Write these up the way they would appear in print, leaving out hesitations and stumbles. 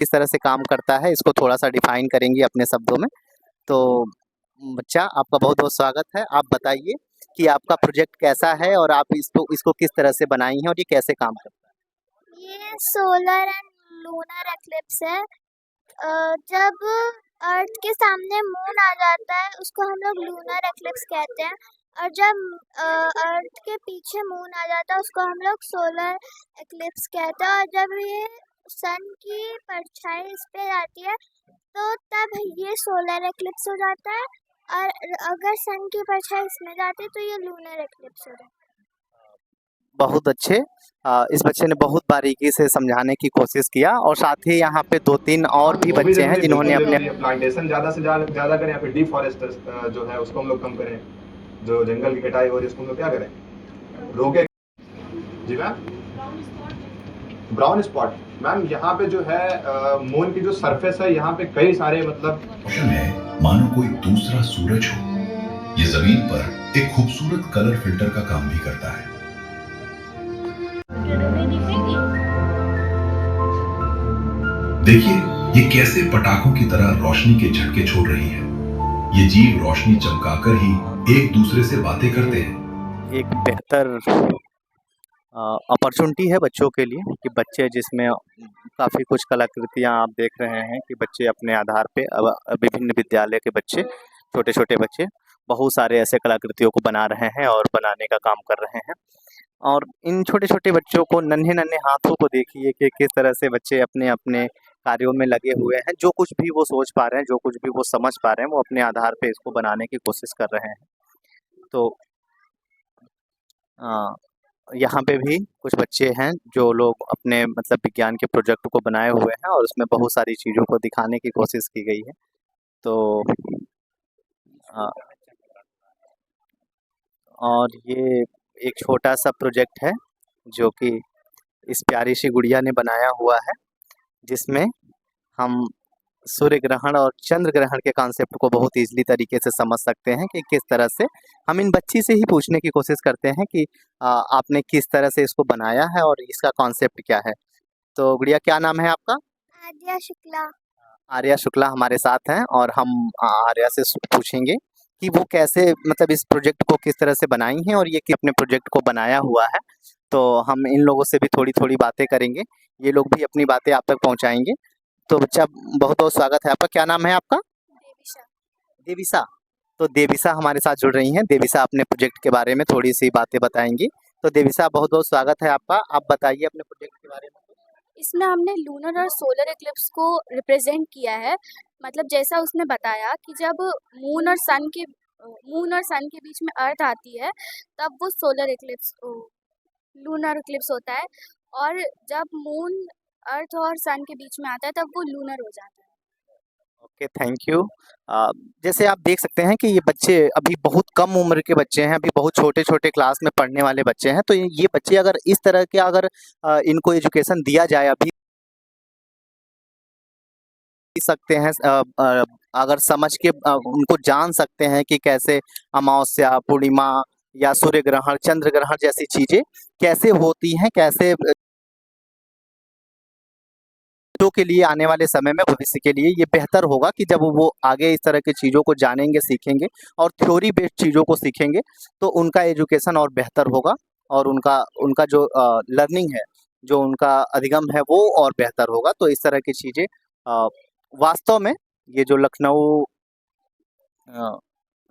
किस तरह से काम करता है इसको थोड़ा सा डिफाइन करेंगी अपने शब्दों में। तो बच्चा, आपका बहुत बहुत स्वागत है। आप बताइए कि आपका प्रोजेक्ट कैसा है और आप इसको इसको किस तरह से बनाई हैं और ये कैसे काम करता है। ये सोलर एंड लूनर एक्लिप्स है। जब अर्थ के सामने मून आ जाता है उसको हम लोग लूनर एक्लिप्स कहते हैं, और जब अर्थ के पीछे मून आ जाता है उसको हम लोग सोलर एक्लिप्स कहते हैं। और जब ये सन की परछाई इस पे आती है तो तब ये सोलर एक्लिप्स हो जाता है, और अगर सन की परछाई इसमें जाती है तो ये लूनर एक्लिप्स हो जाता है। बहुत अच्छे। इस बच्चे ने बहुत बारीकी से समझाने की कोशिश किया और साथ ही यहाँ पे 2-3 और भी वो बच्चे हैं जिन्होंने अपने प्लांटेशन ज़्यादा से ज़्यादा करें या फिर डिफॉरेस्टेशन जो है उसको हम लोग कम करें, जो जंगल की कटाई हो रही है उसको हम लोग क्या करें, रोके। जी मैम, ब्राउन स्पॉट मैम यहाँ पे जो है मून की जो सरफेस है यहाँ पे कई सारे मतलब है मानो कोई दूसरा सूरज हो। ये जमीन पर एक खूबसूरत कलर फिल्टर का काम भी करता है। देखिए ये कैसे पटाखों की तरह रोशनी के झटके छोड़ रही है। ये जीव रोशनी चमकाकर ही एक दूसरे से बातें करते हैं। एक बेहतर अपॉर्चुनिटी है बच्चों के लिए कि बच्चे जिसमें काफ़ी कुछ कलाकृतियाँ आप देख रहे हैं कि बच्चे अपने आधार पे विभिन्न विद्यालय के बच्चे, छोटे छोटे बच्चे बहुत सारे ऐसे कलाकृतियों को बना रहे हैं और बनाने का काम कर रहे हैं। और इन छोटे छोटे बच्चों को, नन्हे नन्हे हाथों को देखिए कि किस तरह से बच्चे अपने अपने कार्यों में लगे हुए हैं। जो कुछ भी वो सोच पा रहे हैं, जो कुछ भी वो समझ पा रहे हैं, वो अपने आधार पे इसको बनाने की कोशिश कर रहे हैं। तो यहाँ पे भी कुछ बच्चे हैं जो लोग अपने मतलब विज्ञान के प्रोजेक्ट को बनाए हुए हैं और उसमें बहुत सारी चीज़ों को दिखाने की कोशिश की गई है। तो और ये एक छोटा सा प्रोजेक्ट है जो कि इस प्यारी सी गुड़िया ने बनाया हुआ है, जिसमें हम सूर्य ग्रहण और चंद्र ग्रहण के कॉन्सेप्ट को बहुत ईजिली तरीके से समझ सकते हैं कि किस तरह से हम इन बच्ची से ही पूछने की कोशिश करते हैं कि आपने किस तरह से इसको बनाया है और इसका कॉन्सेप्ट क्या है। तो गुड़िया, क्या नाम है आपका? आर्या शुक्ला। आर्या शुक्ला हमारे साथ हैं और हम आर्या से पूछेंगे कि वो कैसे मतलब इस प्रोजेक्ट को किस तरह से बनाई हैं और ये कि अपने प्रोजेक्ट को बनाया हुआ है। तो हम इन लोगों से भी थोड़ी थोड़ी बातें करेंगे, ये लोग भी अपनी बातें आप तक पहुंचाएंगे। तो बच्चा, बहुत बहुत स्वागत है आपका। क्या नाम है आपका? देविशा। देविशा। तो देविशा हमारे साथ जुड़ रही हैं। देविशा अपने प्रोजेक्ट के बारे में थोड़ी सी बातें बताएंगी। तो देविशा, बहुत बहुत स्वागत है आपका। आप बताइए अपने प्रोजेक्ट के बारे में। इसमें हमने लूनर और सोलर एक्लिप्स को रिप्रेजेंट किया है। मतलब जैसा उसने बताया कि जब मून और सन के बीच में अर्थ आती है तब वो सोलर एक्लिप्स लूनर एक्लिप्स होता है, और जब मून अर्थ और सन के बीच में आता है तब वो लूनर हो जाता है। Okay, thank you. जैसे आप देख सकते हैं कि ये बच्चे अभी बहुत कम उम्र के बच्चे हैं, अभी बहुत छोटे छोटे क्लास में पढ़ने वाले बच्चे हैं। तो ये बच्चे अगर इस तरह के अगर इनको एजुकेशन दिया जाए अभी सकते हैं, अगर समझ के उनको जान सकते हैं कि कैसे अमावस्या, पूर्णिमा या सूर्य ग्रहण, चंद्र ग्रहण जैसी चीजें कैसे होती हैं, कैसे बच्चों के लिए आने वाले समय में भविष्य के लिए ये बेहतर होगा कि जब वो आगे इस तरह की चीज़ों को जानेंगे, सीखेंगे और थ्योरी बेस्ड चीज़ों को सीखेंगे तो उनका एजुकेशन और बेहतर होगा और उनका उनका जो लर्निंग है, जो उनका अधिगम है, वो और बेहतर होगा। तो इस तरह की चीज़ें वास्तव में ये जो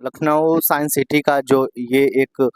लखनऊ साइंस सिटी का जो ये एक